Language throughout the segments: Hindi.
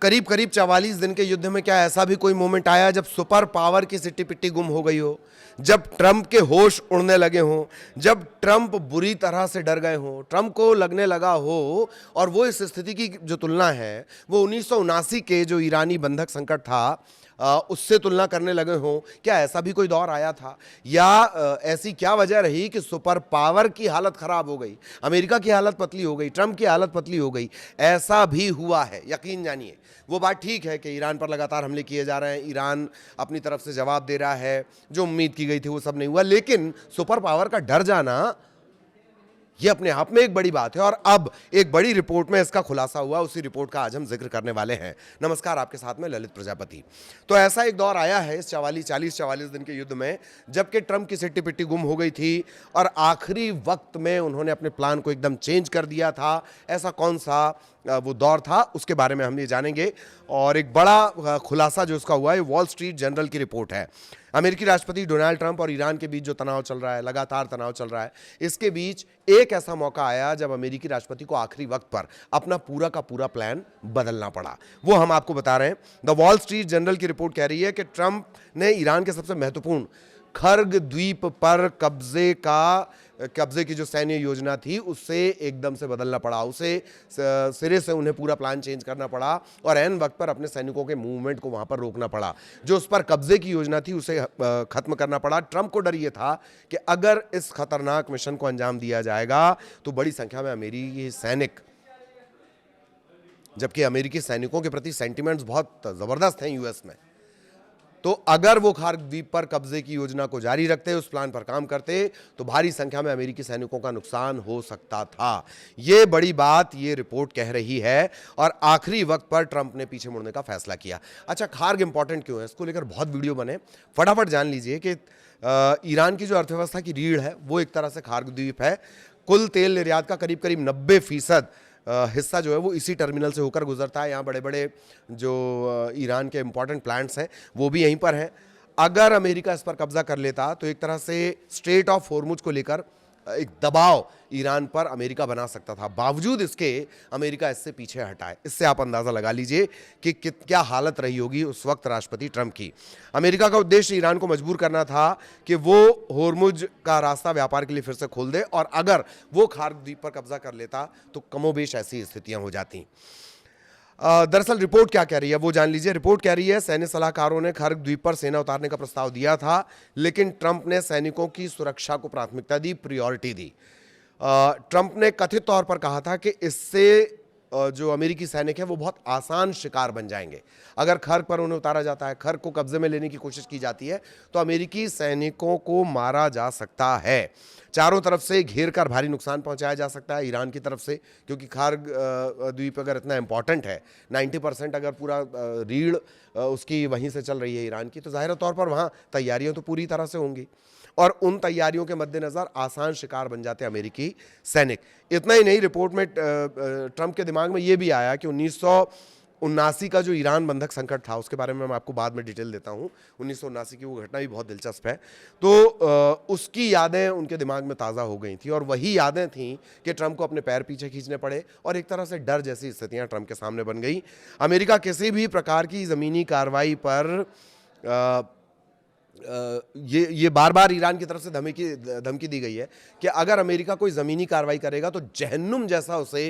करीब करीब 44 दिन के युद्ध में क्या ऐसा भी कोई मोमेंट आया जब सुपर पावर की सिट्टी पिट्टी गुम हो गई हो, जब ट्रंप के होश उड़ने लगे हों, जब ट्रंप बुरी तरह से डर गए हों, ट्रंप को लगने लगा हो, और वो इस स्थिति की जो तुलना है वो 1979 के जो ईरानी बंधक संकट था उससे तुलना करने लगे हों? क्या ऐसा भी कोई दौर आया था? या ऐसी क्या वजह रही कि सुपर पावर की हालत खराब हो गई, अमेरिका की हालत पतली हो गई, ट्रंप की हालत पतली हो गई? ऐसा भी हुआ है, यकीन जानिए। वो बात ठीक है कि ईरान पर लगातार हमले किए जा रहे हैं, ईरान अपनी तरफ से जवाब दे रहा है, जो उम्मीद की गई थी वो सब नहीं हुआ, लेकिन सुपर पावर का डर जाना ये अपने आप में एक बड़ी बात है। और अब एक बड़ी रिपोर्ट में इसका खुलासा हुआ, उसी रिपोर्ट का आज हम जिक्र करने वाले हैं। नमस्कार, आपके साथ में ललित प्रजापति। तो ऐसा एक दौर आया है इस 40-44 दिन के युद्ध में जबकि ट्रंप की सिट्टी पिट्टी गुम हो गई थी और आखिरी वक्त में उन्होंने अपने प्लान को एकदम चेंज कर दिया था। ऐसा कौन सा वो दौर था, उसके बारे में हम ये जानेंगे। और एक बड़ा खुलासा जो उसका हुआ है, वॉल स्ट्रीट जर्नल की रिपोर्ट है। अमेरिकी राष्ट्रपति डोनाल्ड ट्रंप और ईरान के बीच जो तनाव चल रहा है, लगातार तनाव चल रहा है, इसके बीच एक ऐसा मौका आया जब अमेरिकी राष्ट्रपति को आखिरी वक्त पर अपना पूरा का पूरा प्लान बदलना पड़ा। वो हम आपको बता रहे हैं। द वॉल स्ट्रीट जर्नल की रिपोर्ट कह रही है कि ट्रंप ने ईरान के सबसे महत्वपूर्ण खर्ग द्वीप पर कब्जे की जो सैन्य योजना थी उससे एकदम से बदलना पड़ा, उसे सिरे से उन्हें पूरा प्लान चेंज करना पड़ा और ऐन वक्त पर अपने सैनिकों के मूवमेंट को वहां पर रोकना पड़ा। जो उस पर कब्जे की योजना थी उसे खत्म करना पड़ा। ट्रंप को डर ये था कि अगर इस खतरनाक मिशन को अंजाम दिया जाएगा तो बड़ी संख्या में अमेरिकी सैनिक, जबकि अमेरिकी सैनिकों के प्रति सेंटिमेंट्स बहुत जबरदस्त हैं यूएस में, तो अगर वो खार्ग द्वीप पर कब्जे की योजना को जारी रखते, उस प्लान पर काम करते, तो भारी संख्या में अमेरिकी सैनिकों का नुकसान हो सकता था। ये बड़ी बात ये रिपोर्ट कह रही है और आखिरी वक्त पर ट्रंप ने पीछे मुड़ने का फैसला किया। अच्छा, खार्ग इंपॉर्टेंट क्यों है, इसको लेकर बहुत वीडियो बने, फटाफट जान लीजिए कि ईरान की जो अर्थव्यवस्था की रीढ़ है वो एक तरह से खार्ग द्वीप है। कुल तेल निर्यात का करीब करीब 90% हिस्सा जो है वो इसी टर्मिनल से होकर गुजरता है। यहाँ बड़े बड़े जो ईरान के इंपॉर्टेंट प्लांट्स हैं वो भी यहीं पर हैं। अगर अमेरिका इस पर कब्जा कर लेता तो एक तरह से स्ट्रेट ऑफ होर्मुज को लेकर एक दबाव ईरान पर अमेरिका बना सकता था। बावजूद इसके अमेरिका इससे पीछे हटा है। इससे आप अंदाज़ा लगा लीजिए कि क्या हालत रही होगी उस वक्त राष्ट्रपति ट्रंप की। अमेरिका का उद्देश्य ईरान को मजबूर करना था कि वो होर्मुज का रास्ता व्यापार के लिए फिर से खोल दे, और अगर वो खार्ग द्वीप पर कब्जा कर लेता तो कमोबेश ऐसी स्थितियां हो जाती। दरअसल रिपोर्ट क्या कह रही है वो जान लीजिए। रिपोर्ट कह रही है सैन्य सलाहकारों ने खार्ग द्वीप पर सेना उतारने का प्रस्ताव दिया था, लेकिन ट्रंप ने सैनिकों की सुरक्षा को प्राथमिकता दी, प्रायोरिटी दी। ट्रंप ने कथित तौर पर कहा था कि इससे जो अमेरिकी सैनिक है वो बहुत आसान शिकार बन जाएंगे। अगर खार्ग पर उन्हें उतारा जाता है, खार्ग को कब्जे में लेने की कोशिश की जाती है, तो अमेरिकी सैनिकों को मारा जा सकता है। चारों तरफ से घेर कर भारी नुकसान पहुंचाया जा सकता है ईरान की तरफ से, क्योंकि खार्ग द्वीप अगर इतना इंपॉर्टेंट है, 90% अगर पूरा रीढ़ उसकी वहीं से चल रही है ईरान की, तो जाहिर तौर पर वहाँ तैयारियां तो पूरी तरह से होंगी, और उन तैयारियों के मद्देनजर आसान शिकार बन जाते अमेरिकी सैनिक। इतना ही नहीं, रिपोर्ट में ट्रंप के दिमाग में ये भी आया कि 1979 का जो ईरान बंधक संकट था उसके बारे में मैं आपको बाद में डिटेल देता हूँ। 1979 की वो घटना भी बहुत दिलचस्प है। तो उसकी यादें उनके दिमाग में ताज़ा हो गई थी, और वही यादें थीं कि ट्रंप को अपने पैर पीछे खींचने पड़े, और एक तरह से डर जैसी स्थितियाँ ट्रंप के सामने बन गई। अमेरिका किसी भी प्रकार की ज़मीनी कार्रवाई पर ये बार बार ईरान की तरफ से धमकी दी गई है कि अगर अमेरिका कोई ज़मीनी कार्रवाई करेगा तो जहन्नुम जैसा उसे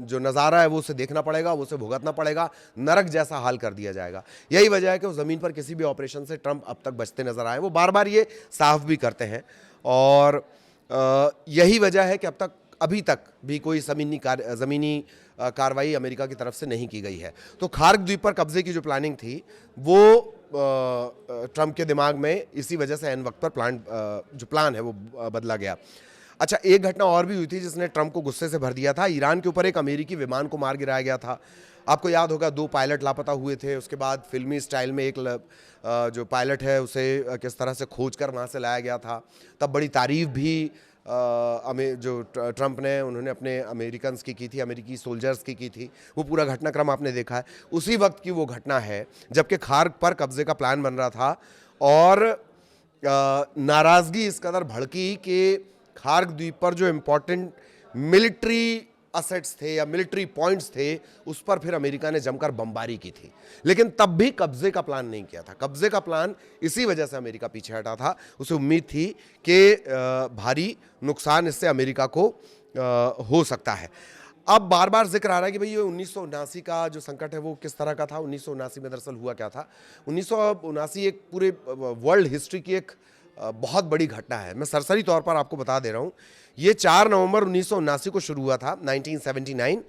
जो नज़ारा है वो उसे देखना पड़ेगा, वो उसे भुगतना पड़ेगा, नरक जैसा हाल कर दिया जाएगा। यही वजह है कि उस ज़मीन पर किसी भी ऑपरेशन से ट्रंप अब तक बचते नजर आए। वो बार बार ये साफ भी करते हैं, और यही वजह है कि अभी तक भी कोई ज़मीनी कार्रवाई अमेरिका की तरफ से नहीं की गई है। तो खार्ग द्वीप पर कब्जे की जो प्लानिंग थी वो ट्रंप के दिमाग में इसी वजह से एन वक्त पर जो प्लान है वो बदला गया। अच्छा, एक घटना और भी हुई थी जिसने ट्रंप को गुस्से से भर दिया था। ईरान के ऊपर एक अमेरिकी विमान को मार गिराया गया था। आपको याद होगा 2 पायलट लापता हुए थे। उसके बाद फिल्मी स्टाइल में एक जो पायलट है उसे किस तरह से खोज कर वहाँ से लाया गया था। तब बड़ी तारीफ भी जो ट्रंप ने उन्होंने अपने अमेरिकन्स की थी, अमेरिकी सोल्जर्स की थी। वो पूरा घटनाक्रम आपने देखा है। उसी वक्त की वो घटना है जबकि खार्ग पर कब्जे का प्लान बन रहा था, और नाराज़गी इस कदर भड़की कि खार्ग द्वीप पर जो इम्पोर्टेंट मिलिट्री असेट्स थे या मिलिट्री पॉइंट्स थे, उस पर फिर अमेरिका ने जमकर बमबारी की थी। लेकिन तब भी कब्जे का प्लान नहीं किया था। कब्जे का प्लान इसी वजह से अमेरिका पीछे हटा था। उसे उम्मीद थी कि भारी नुकसान इससे अमेरिका को हो सकता है। अब बार बार जिक्र आ रहा है कि भाई ये 1979 का जो संकट है वो किस तरह का था। 1979 में दरअसल हुआ क्या था, 1979 एक पूरे वर्ल्ड हिस्ट्री की एक बहुत बड़ी घटना है। मैं सरसरी तौर पर आपको बता दे रहा हूँ। ये 4 नवंबर 1979 को शुरू हुआ था, 1979,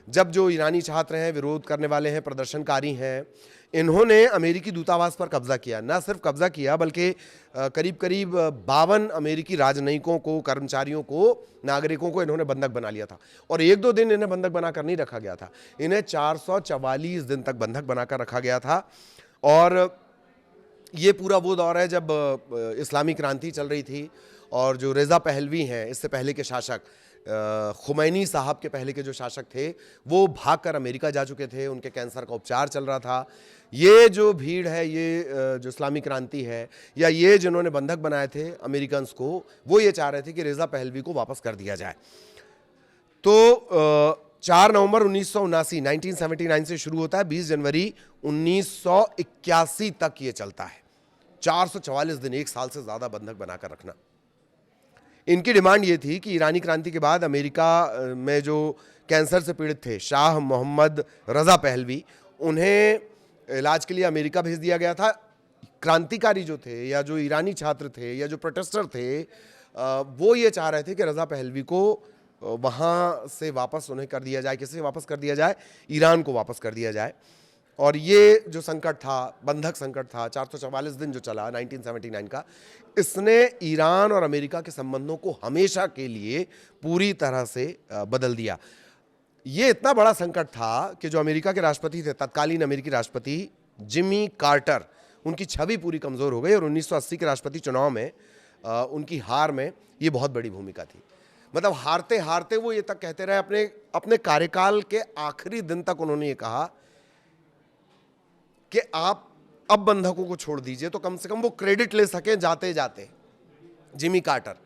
जब जो ईरानी छात्र हैं, विरोध करने वाले हैं, प्रदर्शनकारी हैं, इन्होंने अमेरिकी दूतावास पर कब्जा किया। ना सिर्फ कब्जा किया बल्कि करीब करीब 52 अमेरिकी राजनयिकों को, कर्मचारियों को, नागरिकों को इन्होंने बंधक बना लिया था। और 1-2 दिन इन्हें बंधक बनाकर नहीं रखा गया था, इन्हें 444 दिन तक बंधक बनाकर रखा गया था। और ये पूरा वो दौर है जब इस्लामी क्रांति चल रही थी और जो रेज़ा पहलवी हैं, इससे पहले के शासक, खुमैनी साहब के पहले के जो शासक थे, वो भागकर अमेरिका जा चुके थे, उनके कैंसर का उपचार चल रहा था। ये जो भीड़ है, ये जो इस्लामी क्रांति है, या ये जिन्होंने बंधक बनाए थे अमेरिकन्स को, वो ये चाह रहे थे कि रेज़ा पहलवी को वापस कर दिया जाए। तो 4 नवंबर 1979 से शुरू होता है, 20 जनवरी 1981 तक ये चलता है। 444 दिन, 1 साल से ज़्यादा बंधक बनाकर रखना। इनकी डिमांड ये थी कि ईरानी क्रांति के बाद अमेरिका में जो कैंसर से पीड़ित थे, शाह मोहम्मद रज़ा पहलवी, उन्हें इलाज के लिए अमेरिका भेज दिया गया था। क्रांतिकारी जो थे, या जो ईरानी छात्र थे, या जो प्रोटेस्टर थे, वो ये चाह रहे थे कि रज़ा पहलवी को वहाँ से वापस उन्हें कर दिया जाए। किसे वापस कर दिया जाए? ईरान को वापस कर दिया जाए। और ये जो संकट था, बंधक संकट था, 444 दिन जो चला 1979 का, इसने ईरान और अमेरिका के संबंधों को हमेशा के लिए पूरी तरह से बदल दिया। ये इतना बड़ा संकट था कि जो अमेरिका के राष्ट्रपति थे, तत्कालीन अमेरिकी राष्ट्रपति जिमी कार्टर, उनकी छवि पूरी कमज़ोर हो गई और 1980 के राष्ट्रपति चुनाव में उनकी हार में ये बहुत बड़ी भूमिका थी। मतलब हारते हारते वो ये तक कहते रहे, अपने कार्यकाल के आखिरी दिन तक उन्होंने ये कहा कि आप अब बंधकों को छोड़ दीजिए, तो कम से कम वो क्रेडिट ले सकें जाते जाते, जिमी कार्टर,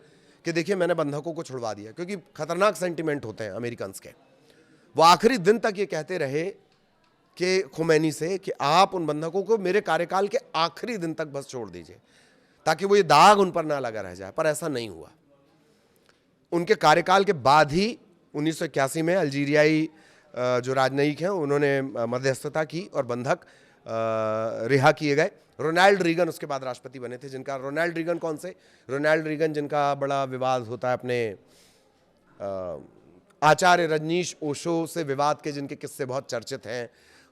कि देखिए मैंने बंधकों को छुड़वा दिया। क्योंकि खतरनाक सेंटिमेंट होते हैं अमेरिकन्स के। वो आखिरी दिन तक ये कहते रहे कि खुमैनी से कि आप उन बंधकों को मेरे कार्यकाल के आखिरी दिन तक बस छोड़ दीजिए, ताकि वो ये दाग उन पर ना लगा रह जाए। पर ऐसा नहीं हुआ। उनके कार्यकाल के बाद ही 1981 में अल्जीरियाई जो राजनयिक हैं, उन्होंने मध्यस्थता की और बंधक रिहा किए गए। रोनाल्ड रीगन उसके बाद राष्ट्रपति बने थे, जिनका, रोनाल्ड रीगन कौन से? रोनाल्ड रीगन जिनका बड़ा विवाद होता है अपने आचार्य रजनीश ओशो से विवाद के, जिनके किस्से बहुत चर्चित हैं,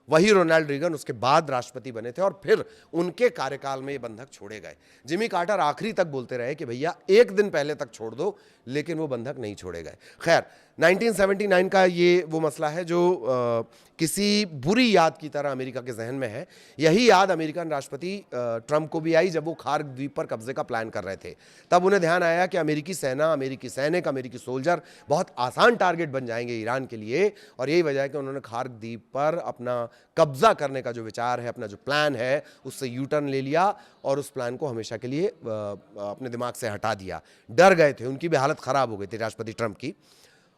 वही रोनाल्ड रीगन उसके बाद राष्ट्रपति बने थे और फिर उनके कार्यकाल में ये बंधक छोड़े गए। जिमी कार्टर आखिरी तक बोलते रहे कि भैया 1 दिन पहले तक छोड़ दो, लेकिन वो बंधक नहीं छोड़े गए। खैर, 1979 का ये वो मसला है जो किसी बुरी याद की तरह अमेरिका के जहन में है। यही याद अमेरिकन राष्ट्रपति ट्रंप को भी आई जब वो खार्क द्वीप पर कब्जे का प्लान कर रहे थे। तब उन्हें ध्यान आया कि अमेरिकी सेना, अमेरिकी सैनिक, अमेरिकी सोल्जर बहुत आसान टारगेट बन जाएंगे ईरान के लिए, और यही वजह है कि उन्होंने खार्क द्वीप पर अपना कब्जा करने का जो विचार है, अपना जो प्लान है, उससे यू टर्न ले लिया और उस प्लान को हमेशा के लिए अपने दिमाग से हटा दिया। डर गए थे, उनकी भी हालत ख़राब हो गई थी राष्ट्रपति ट्रंप की।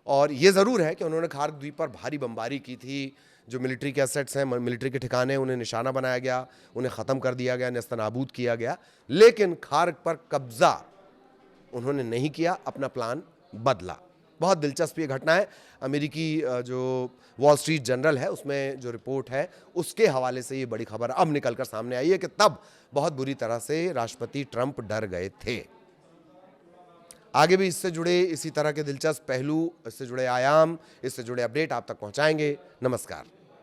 और ये ज़रूर है कि उन्होंने खार्क द्वीप पर भारी बमबारी की थी। जो मिलिट्री के एसेट्स हैं, मिलिट्री के ठिकाने, उन्हें निशाना बनाया गया, उन्हें ख़त्म कर दिया गया, नेस्तनाबूद किया गया। लेकिन खार्क पर कब्ज़ा उन्होंने नहीं किया, अपना प्लान बदला। बहुत दिलचस्प ये घटना है। अमेरिकी जो वॉल स्ट्रीट जर्नल है, उसमें जो रिपोर्ट है, उसके हवाले से ये बड़ी खबर अब निकल कर सामने आई है कि तब बहुत बुरी तरह से राष्ट्रपति ट्रंप डर गए थे। आगे भी इससे जुड़े इसी तरह के दिलचस्प पहलू, इससे जुड़े आयाम, इससे जुड़े अपडेट आप तक पहुंचाएंगे। नमस्कार।